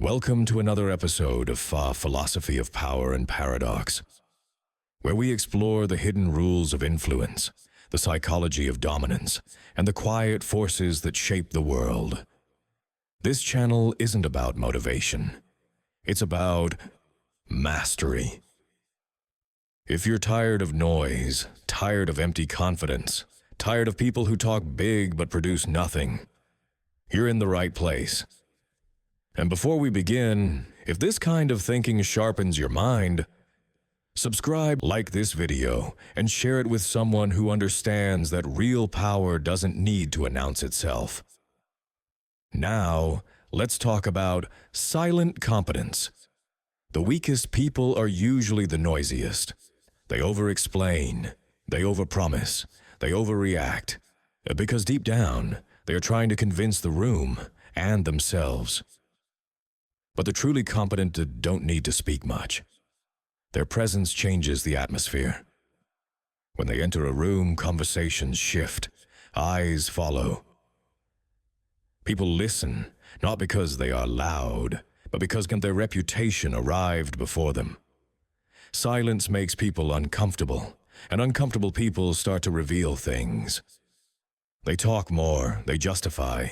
Welcome to another episode of Philosophy of Power and Paradox, where we explore the hidden rules of influence, the psychology of dominance, and the quiet forces that shape the world. This channel isn't about motivation. It's about mastery. If you're tired of noise, tired of empty confidence, tired of people who talk big but produce nothing, you're in the right place. And before we begin, if this kind of thinking sharpens your mind, subscribe, like this video, and share it with someone who understands that real power doesn't need to announce itself. Now, let's talk about silent competence. The weakest people are usually the noisiest. They over-explain, they over-promise, they overreact, because deep down, they are trying to convince the room and themselves. But the truly competent don't need to speak much. Their presence changes the atmosphere. When they enter a room, conversations shift, eyes follow. People listen, not because they are loud, but because their reputation arrived before them. Silence makes people uncomfortable, and uncomfortable people start to reveal things. They talk more, they justify,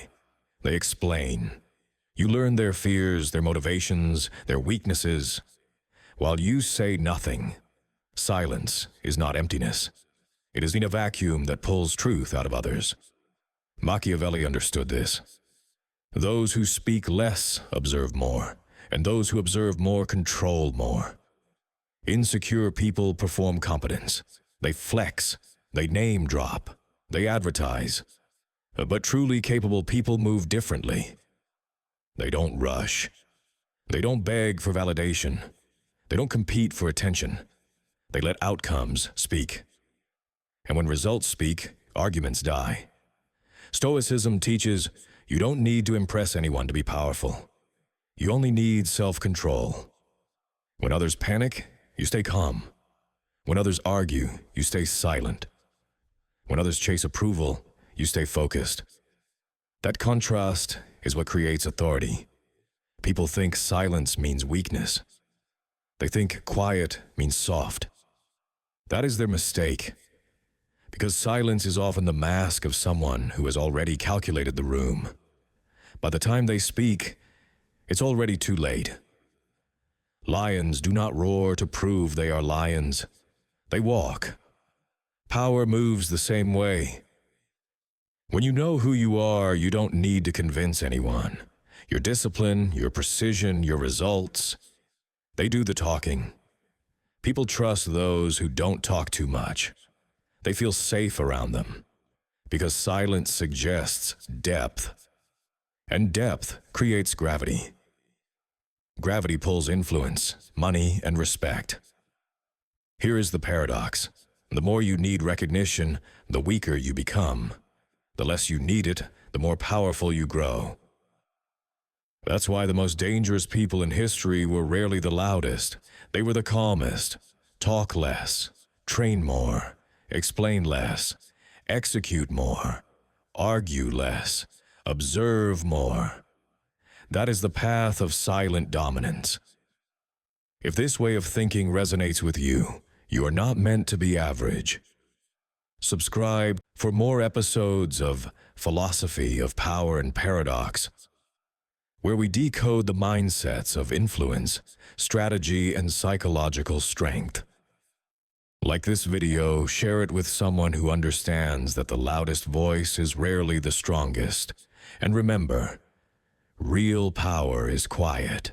they explain. You learn their fears, their motivations, their weaknesses. While you say nothing, silence is not emptiness. It is in a vacuum that pulls truth out of others. Machiavelli understood this. Those who speak less observe more, and those who observe more control more. Insecure people perform competence. They flex, they name drop, they advertise. But truly capable people move differently. They don't rush. They don't beg for validation. They don't compete for attention. They let outcomes speak. And when results speak, arguments die. Stoicism teaches you don't need to impress anyone to be powerful. You only need self-control. When others panic, you stay calm. When others argue, you stay silent. When others chase approval, you stay focused. That contrast is what creates authority. People think silence means weakness. They think quiet means soft. That is their mistake, because silence is often the mask of someone who has already calculated the room. By the time they speak, it's already too late. Lions do not roar to prove they are lions. They walk. Power moves the same way. When you know who you are, you don't need to convince anyone. Your discipline, your precision, your results, they do the talking. People trust those who don't talk too much. They feel safe around them, because silence suggests depth. And depth creates gravity. Gravity pulls influence, money, and respect. Here is the paradox. The more you need recognition, the weaker you become. The less you need it, the more powerful you grow. That's why the most dangerous people in history were rarely the loudest. They were the calmest. Talk less, train more, explain less, execute more, argue less, observe more. That is the path of silent dominance. If this way of thinking resonates with you, you are not meant to be average. Subscribe for more episodes of Philosophy of Power and Paradox, where we decode the mindsets of influence, strategy, and psychological strength. Like this video, share it with someone who understands that the loudest voice is rarely the strongest. And remember, real power is quiet.